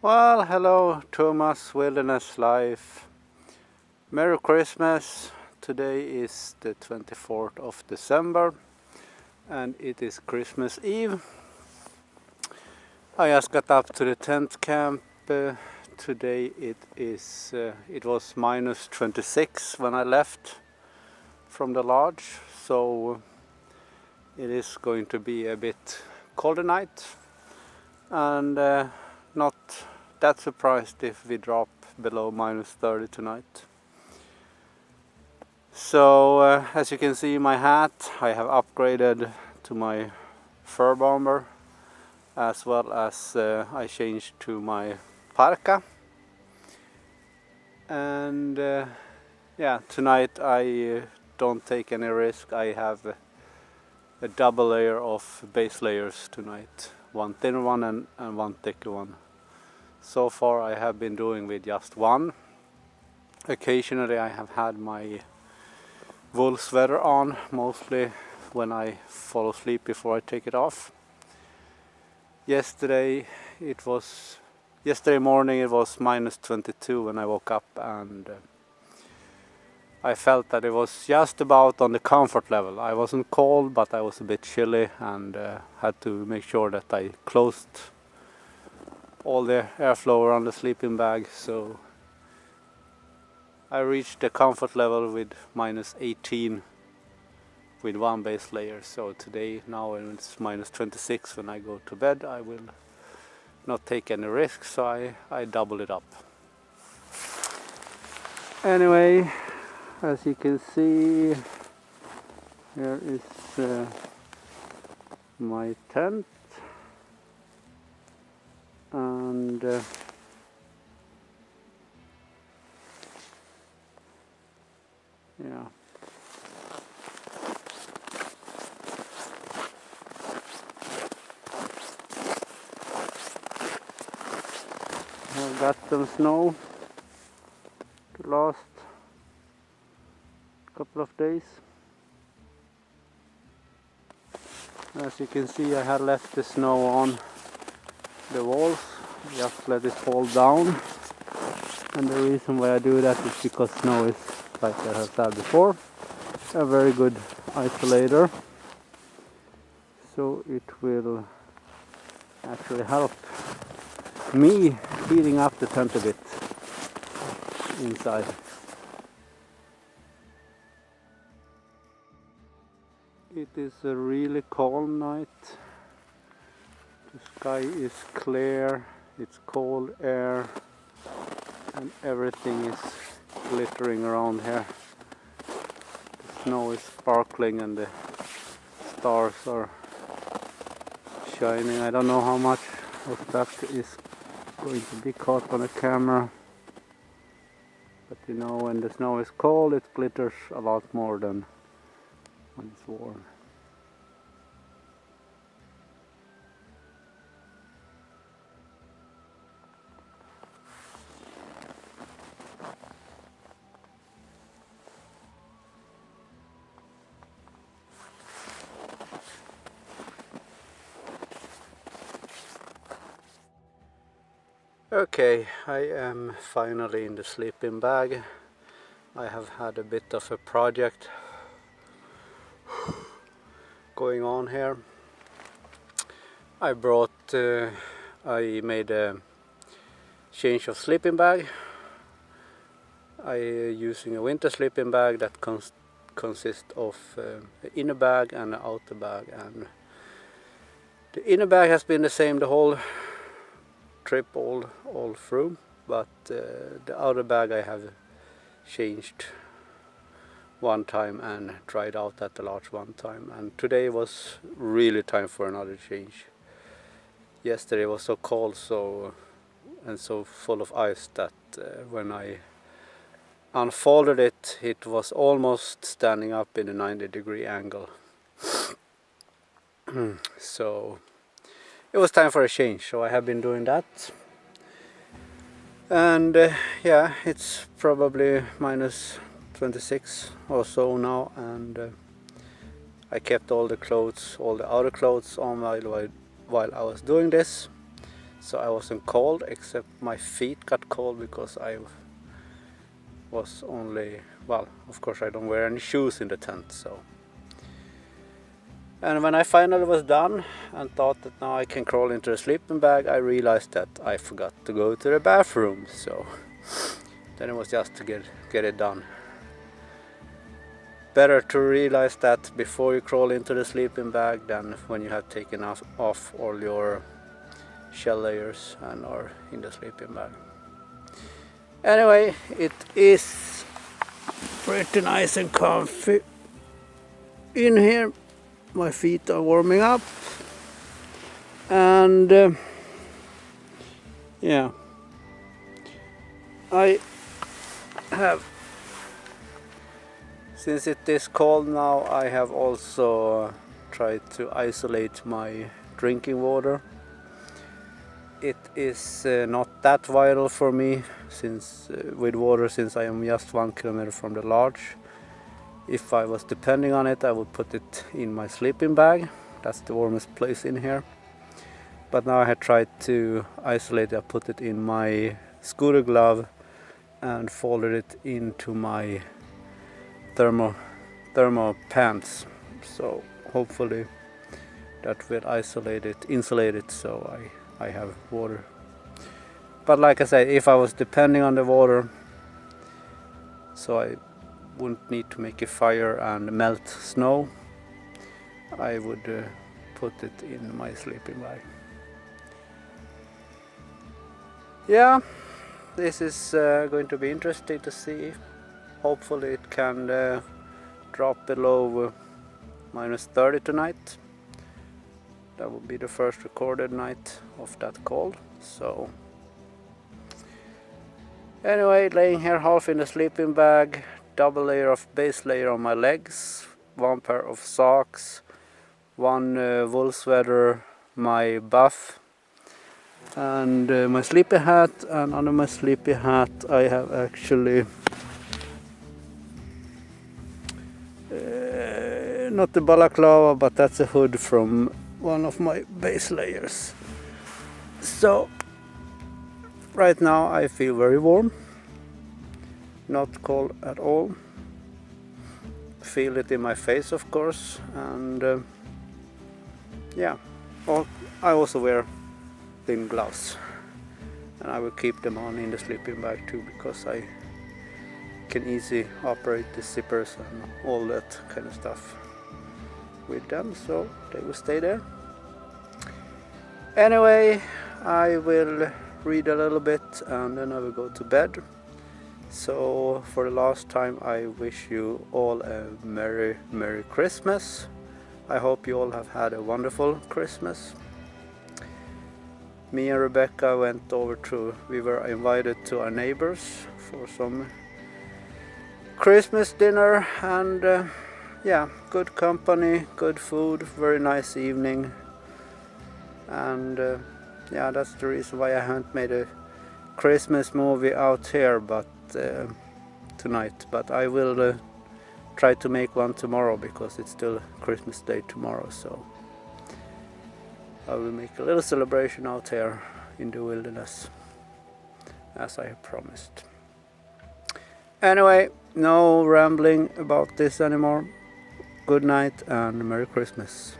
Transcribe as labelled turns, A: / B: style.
A: Well, hello Thomas, Wilderness Life. Merry Christmas. Today is the 24th of December and it is Christmas Eve. I just got up to the tent camp. Today it was minus 26 when I left from the lodge, so it is going to be a bit colder night, and not that surprised if we drop below minus 30 tonight. So as you can see, my hat I have upgraded to my fur bomber, as well as I changed to my parka. And yeah, tonight I don't take any risk. I have a double layer of base layers tonight, one thinner one and one thicker one. So far I have been doing with just one. Occasionally I have had my wool sweater on, mostly when I fall asleep before I take it off. Yesterday morning it was minus 22 when I woke up, and I felt that it was just about on the comfort level. I wasn't cold, but I was a bit chilly, and had to make sure that I closed all the airflow around the sleeping bag, so I reached the comfort level with minus 18 with one base layer. So today, now when it's minus 26 when I go to bed, I will not take any risks, so I double it up. Anyway, as you can see, here is my tent, and yeah, I've got some snow the last couple of days. As you can see, I had left the snow on the walls, just let it fall down, and the reason why I do that is because snow is, like I have said before, a very good isolator, so it will actually help me heating up the tent a bit inside. It is a really calm night. The sky is clear, it's cold air, and everything is glittering around here. The snow is sparkling and the stars are shining. I don't know how much of that is going to be caught on the camera, but you know, when the snow is cold it glitters a lot more than when it's warm. Okay, I am finally in the sleeping bag. I have had a bit of a project going on here. I made a change of sleeping bag. I am using a winter sleeping bag that consists of an inner bag and an outer bag, and the inner bag has been the same the whole trip all through, but the outer bag I have changed one time and tried out at the lodge one time, and today was really time for another change. Yesterday was so cold and so full of ice that when I unfolded it, it was almost standing up in a 90-degree angle. So it was time for a change, so I have been doing that. And yeah, it's probably minus 26 or so now, and I kept all the clothes, all the outer clothes on while I was doing this. so I wasn't cold, except my feet got cold because I was only, well, of course I don't wear any shoes in the tent. So, and when I finally was done and thought that now I can crawl into the sleeping bag, I realized that I forgot to go to the bathroom. So then it was just to get it done. Better to realize that before you crawl into the sleeping bag than when you have taken off all your shell layers and are in the sleeping bag. Anyway, it is pretty nice and comfy in here. My feet are warming up, and yeah, I have, since it is cold now, I have also tried to isolate my drinking water. It is not that vital for me with water, since I am just 1 kilometer from the lodge. If I was depending on it, I would put it in my sleeping bag. That's the warmest place in here. But now I have tried to isolate it. I put it in my scooter glove and folded it into my thermal pants. So hopefully that will insulate it, so I have water. But like I said, if I was depending on the water, so I wouldn't need to make a fire and melt snow, I would put it in my sleeping bag. Yeah, this is going to be interesting to see. Hopefully it can drop below -30 tonight. That will be the first recorded night of that cold. So anyway, laying here half in the sleeping bag, double layer of base layer on my legs, 1 pair of socks, 1 wool sweater, my buff, and my sleepy hat. And under my sleepy hat I have actually not the balaclava, but that's a hood from one of my base layers. So right now I feel very warm, not cold at all. Feel it in my face, of course, and yeah. I also wear thin gloves, and I will keep them on in the sleeping bag too, because I can easily operate the zippers and all that kind of stuff with them, so they will stay there. Anyway, I will read a little bit and then I will go to bed. So for the last time, I wish you all a Merry Christmas. I hope you all have had a wonderful Christmas. Me and Rebecca we were invited to our neighbors for some Christmas dinner, and yeah, good company, good food, very nice evening. And yeah, that's the reason why I haven't made a Christmas movie out here tonight, but I will try to make one tomorrow, because it's still Christmas Day tomorrow. So I will make a little celebration out here in the wilderness, as I have promised. Anyway, no rambling about this anymore. Good night and Merry Christmas.